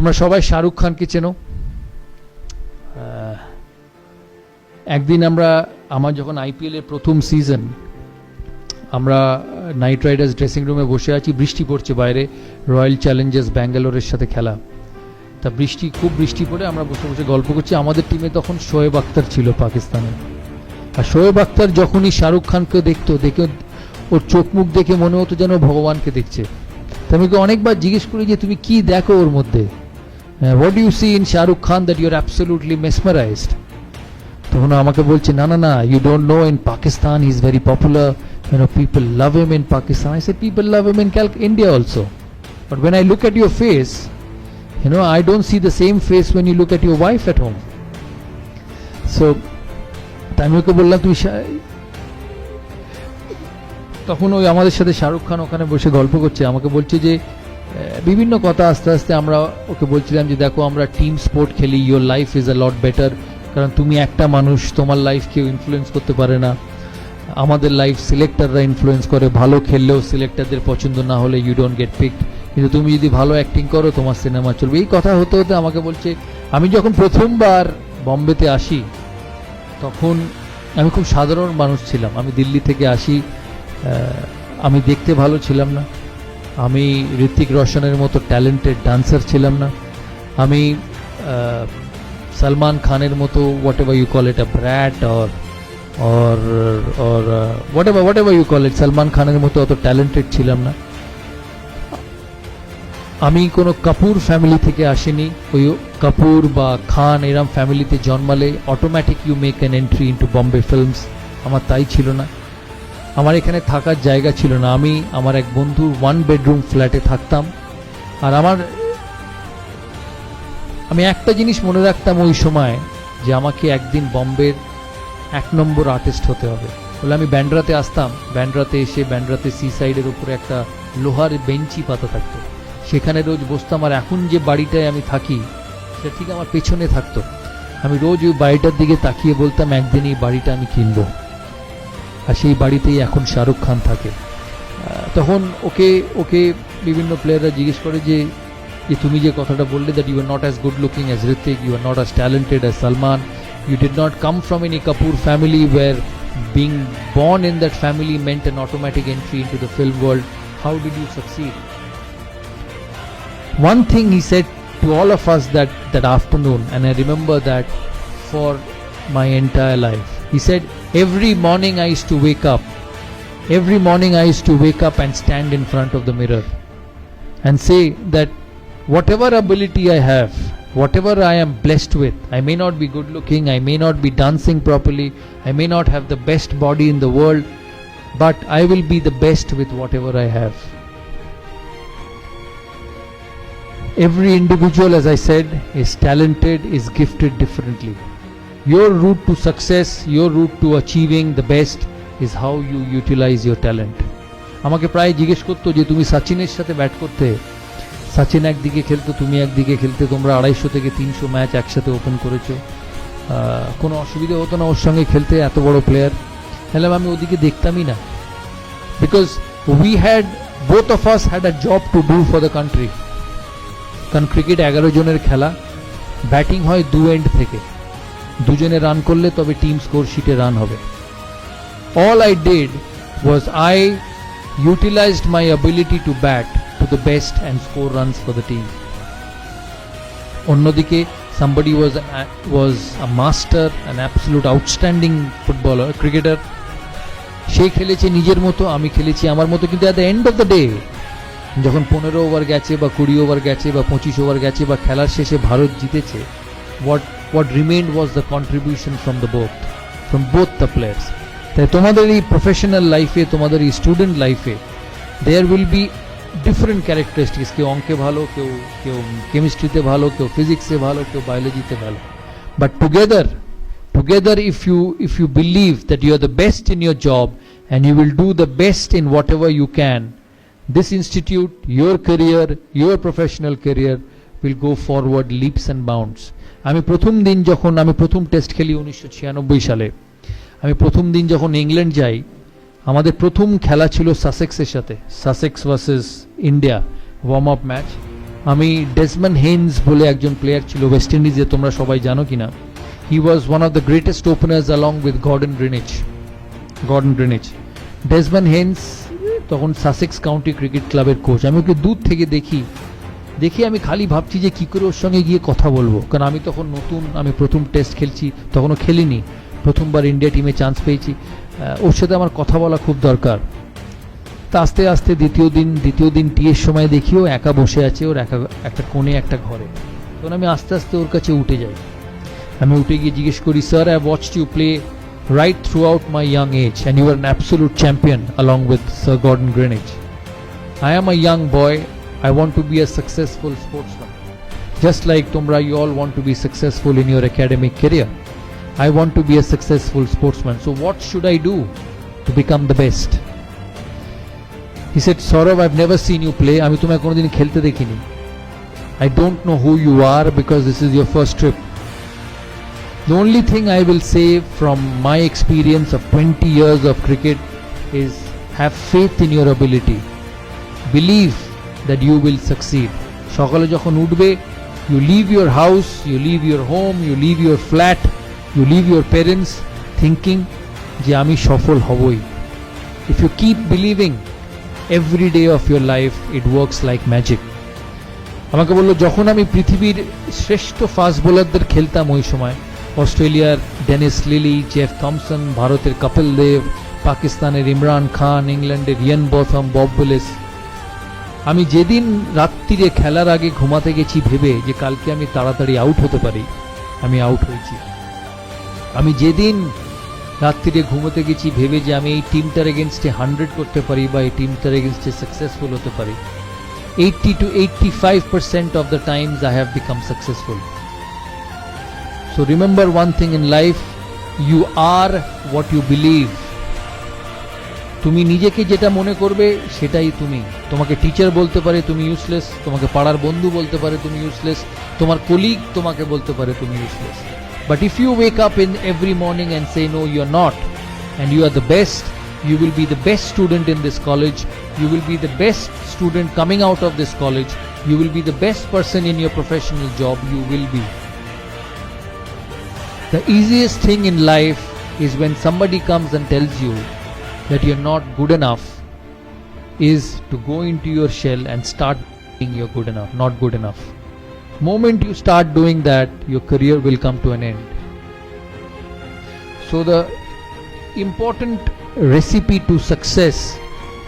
তোমরা সবাই শাহরুখ খানকে চেনো। একদিন আমার যখন আইপিএল এর প্রথম সিজন, আমরা নাইট রাইডার্স ড্রেসিং রুমে বসে আছি, বৃষ্টি পড়ছে বাইরে, রয়্যাল চ্যালেঞ্জার্স ব্যাঙ্গালোরের সাথে খেলা। তা খুব বৃষ্টি পড়ে আমরা বসে বসে গল্প করছি। আমাদের টিমে তখন শোয়েব আখতার ছিল পাকিস্তানে। আর শোয়েব আখতার যখনই শাহরুখ খানকে দেখে ওর চোখ মুখ দেখে মনে হতো যেন ভগবানকে দেখছে। তা আমি অনেকবার জিজ্ঞেস করি যে তুমি কি দেখো ওর মধ্যে, what you see in Shahrukh Khan that you are absolutely mesmerised. তখন আমাকে বলছে না না না, you don't know, in Pakistan he is very popular, people love him in Pakistan. I said people love him in India also, but when I look at your face, I don't see the same face when you look at your wife at home. So আমি ওকে বললাম তুমি, তখন ওই আমাদের সাথে শাহরুখ খান ওখানে বসে গল্প করছে, আমাকে বলছে যে বিভিন্ন কথা। আস্তে আস্তে আমরা ওকে বলছিলাম যে দেখো আমরা টিম স্পোর্ট খেলি, your life is a lot better, কারণ তুমি একটা মানুষ, তোমার লাইফ কেউ ইনফ্লুয়েন্স করতে পারে না। আমাদের লাইফ সিলেক্টররা ইনফ্লুয়েন্স করে, ভালো খেললেও সিলেক্টরদের পছন্দ না হলে ইউ ডোন্ট গেট পিকড, কিন্তু তুমি যদি ভালো অ্যাক্টিং করো তোমার সিনেমা চলবে। এই কথা হতে হতে আমাকে বলছে আমি যখন প্রথমবার বম্বেতে আসি তখন আমি খুব সাধারণ মানুষ ছিলাম। আমি দিল্লি থেকে আসি, আমি দেখতে ভালো ছিলাম না, আমি ঋত্বিক রোশনের মতো ট্যালেন্টেড ডান্সার ছিলাম না, আমি সলমান খানের মতো whatever you call it a brat or whatever you call it, Salman খানের মতো অত ট্যালেন্টেড ছিলাম না। আমি কোনো কাপুর ফ্যামিলি থেকে আসিনি। ওই কাপুর বা খান এরম ফ্যামিলিতে জন্মালে automatic you make an entry into Bombay films. আমার তাই ছিল না, আমার এখানে থাকার জায়গা ছিল না। আমি আমার এক বন্ধুর 1 bedroom ফ্ল্যাটে থাকতাম। আর আমি একটা জিনিস মনে রাখতাম ওই সময়, যে আমাকে একদিন বম্বের 1 নম্বর আর্টিস্ট হতে হবে। বলে আমি ব্যান্ড্রাতে আসতাম, ব্যান্ড্রাতে এসে ব্যান্ড্রাতে সি সাইডের উপরে একটা লোহার বেঞ্চি পাতা থাকতো, সেখানে রোজ বসতাম। আর এখন যে বাড়িটায় আমি থাকি সেটা ঠিক আমার পেছনে থাকতো। আমি রোজ ওই বাড়িটার দিকে তাকিয়ে বলতাম একদিন এই বাড়িটা আমি কিনবো। আর সেই বাড়িতেই এখন শাহরুখ খান থাকে। তখন ওকে বিভিন্ন প্লেয়াররা জিজ্ঞেস করে যে তুমি যে কথাটা বললে, that you are not as good looking as Hrithik, you are not as talented as Salman, you did not come from any Kapoor family where being born in that family meant an automatic entry into the film world. How did you succeed? One thing he said to all of us that afternoon, and I remember that for my entire life. He said, every morning I used to wake up and stand in front of the mirror and say that whatever ability I have, whatever I am blessed with, I may not be good looking, I may not be dancing properly, I may not have the best body in the world, but I will be the best with whatever I have. Every individual, as I said, is talented, is gifted differently. Your route to success, your route to achieving the best is how you utilize your talent. আমাকে প্রায় জিজ্ঞেস করতো যে তুমি সচিনের সাথে bat করতে, সচিন একদিকে খেলতো, তুমি একদিকে খেলতে, তোমরা 250 থেকে 300 ম্যাচ একসাথে ওপেন করেছো, কোনো অসুবিধা হতো না ওর সঙ্গে খেলতে, এত বড় প্লেয়ার। তাহলে আমি ওদিকে দেখতামই না, because both of us had a job to do for the country. কারণ ক্রিকেট 11 জনের খেলা, ব্যাটিং হয় 2 এন্ড থেকে, দুজনে রান করলে তবে টিম স্কোর শিটে রান হবে। All I did was I utilized my ability to bat to the best and score runs for the team. অন্যদিকে somebody was a master, an absolute outstanding footballer, cricketer. সে খেলেছে নিজের মতো, আমি খেলেছি আমার মতো, কিন্তু at the end of the day যখন 15 ওভার গেছে বা 20 ওভার গেছে বা 25 ওভার গেছে বা খেলার শেষে ভারত জিতেছে, what remained was the contribution from both the players. তাই তোমাদের এই প্রফেশনাল লাইফে, তোমাদের এই স্টুডেন্ট লাইফে there will be different characteristics. কেউ অঙ্কে ভালো, কেউ কেমিস্ট্রিতে ভালো, কেউ ফিজিক্সে ভালো, কেউ বায়োলজিতে ভালো, but together if you believe that you are the best in your job and you will do the best in whatever you can, this institute, your career, your professional career will go forward leaps and bounds. আমি প্রথম test খেলি 1996 সালে, আমি প্রথম দিন যখন England যাই, আমাদের প্রথম খেলা ছিল সাসেক্সের সাথে, Sussex versus India, warm up match. আমি ডেসমন্ড হেইনস বলে একজন প্লেয়ার ছিল ওয়েস্ট ইন্ডিজে, তোমরা সবাই জানো কিনা। He was one of the greatest openers along with Gordon Greenidge. Desmond Haynes তখন সাসেক্স কাউন্টি ক্রিকেট ক্লাবের কোচ। আমি ওকে দূর থেকে দেখি আমি খালি ভাবছি যে কী করে ওর সঙ্গে গিয়ে কথা বলবো, কারণ আমি তখন নতুন, আমি প্রথম টেস্ট খেলছি, তখনও খেলিনি, প্রথমবার ইন্ডিয়া টিমে চান্স পেয়েছি। ওর সাথে আমার কথা বলা খুব দরকার। তা আস্তে আস্তে দ্বিতীয় দিন টিয়ের সময় দেখি ও একা বসে আছে, ওর একটা কোণে একটা ঘরে। তখন আমি আস্তে আস্তে ওর কাছে উঠে যাই। আমি উঠে গিয়ে জিজ্ঞেস করি, sir, I watched you play right throughout my young age and you are an absolute champion along with Sir Gordon Greenidge. I am a young boy. I want to be a successful sportsman. Just like Tumra, you all want to be successful in your academic career. I want to be a successful sportsman. So what should I do to become the best? He said, Saurav, I've never seen you play. আমি তোমায় কোনোদিন খেলতে দেখিনি. I don't know who you are because this is your first trip. The only thing I will say from my experience of 20 years of cricket is have faith in your ability. Believe that you will succeed. সকালে যখন উঠবে, you leave your house, you leave your home, you leave your flat, you leave your parents thinking যে আমি সফল হবই. If you keep believing every day of your life, it works like magic. আমাকে বললো, যখন আমি পৃথিবীর শ্রেষ্ঠ ফাস্ট বোলারদের খেলতাম ওই সময়, অস্ট্রেলিয়ার ডেনিস লিলি, জেফ থমসন, ভারতের কপিল দেব, পাকিস্তানের ইমরান খান, ইংল্যান্ডের ইয়ান বথম, বব উইলিস, আমি যেদিন রাত্রিরে খেলার আগে ঘুমাতে গেছি ভেবে যে কালকে আমি তাড়াতাড়ি আউট হতে পারি, আমি আউট হয়েছি। আমি যেদিন রাত্রিরে ঘুমোতে গেছি ভেবে যে আমি এই টিমটার এগেনস্টে 100 করতে পারি বা এই টিমটার এগেনস্টে সাকসেসফুল হতে পারি, 80 to 85% of the times I have become successful. So remember one thing in life, you are what you believe. তুমি নিজেকে যেটা মনে করবে সেটাই তুমি। তোমাকে টিচার বলতে পারে তুমি ইউজলেস, তোমাকে পাড়ার বন্ধু বলতে পারে তুমি ইউজলেস, তোমার কলিগ তোমাকে বলতে পারে তুমি useless. But if you wake up in every morning and say no, you are not, and you are the best, you will be the best student in this college, you will be the best student coming out of this college, you will be the best person in your professional job, you will be. The easiest thing in life is when somebody comes and tells you that you're not good enough, is to go into your shell and start being you're good enough, not good enough. Moment you start doing that, your career will come to an end. So the important recipe to success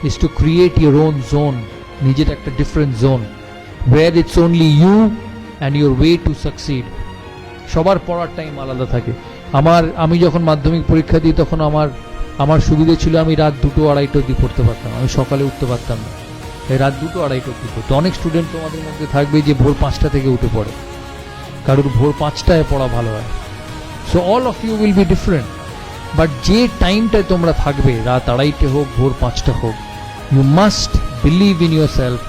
is to create your own zone, নিজের একটা different zone where it's only you and your way to succeed. সবার পড়ার time আলাদা থাকে। আমি যখন মাধ্যমিক পরীক্ষা দিই তখন আমার সুবিধে ছিল আমি রাত 2-2-2:30 অবধি পড়তে পারতাম, আমি সকালে উঠতে পারতাম না, এই রাত 2-2-2:30 অবধি পড়তো। অনেক স্টুডেন্ট তোমাদের মধ্যে থাকবে যে ভোর 5টা থেকে উঠে পড়ে, কারোর ভোর 5টায় পড়া ভালো হয়। So all of you will be different, but যে টাইমটায় তোমরা থাকবে, রাত 2:30 হোক ভোর 5টা হোক, you must believe in yourself.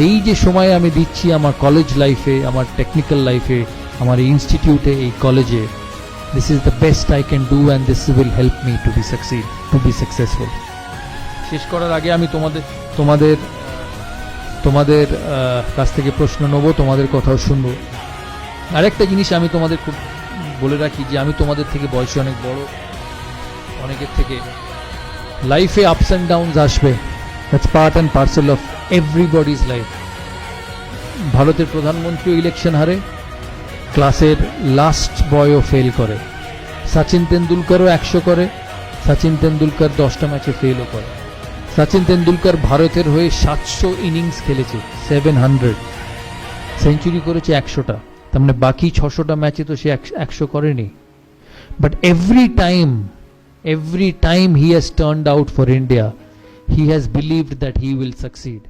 এই যে সময় আমি দিচ্ছি আমার কলেজ লাইফে, আমার টেকনিক্যাল লাইফে, আমার ইনস্টিটিউটে, এই কলেজে, this is the best I can do and this will help me to be successful. শেষ করার আগে আমি তোমাদের কাছ থেকে প্রশ্ন নেব, তোমাদের কথাও শুনবো। আরেকটা জিনিস আমি তোমাদের খুব বলে রাখি যে আমি তোমাদের থেকে বয়সে অনেক বড়, অনেকের থেকে লাইফে আপস অ্যান্ড ডাউনস আসবে, that's part and parcel of everybody's life. ভারতের প্রধানমন্ত্রী ইলেকশন হারে, ক্লাসের লাস্ট বয়ও ফেল করে, সচিন তেন্ডুলকারও 100 করে, সচিন তেন্ডুলকার 10টা ম্যাচে ফেলও করে। সচিন তেন্ডুলকার ভারতের হয়ে 700 ইনিংস খেলেছে, 700 সেঞ্চুরি করেছে 100টা, তার মানে বাকি 600টা ম্যাচে তো সে 100 করেনি। But every time he has turned out for India, he has believed that he will succeed.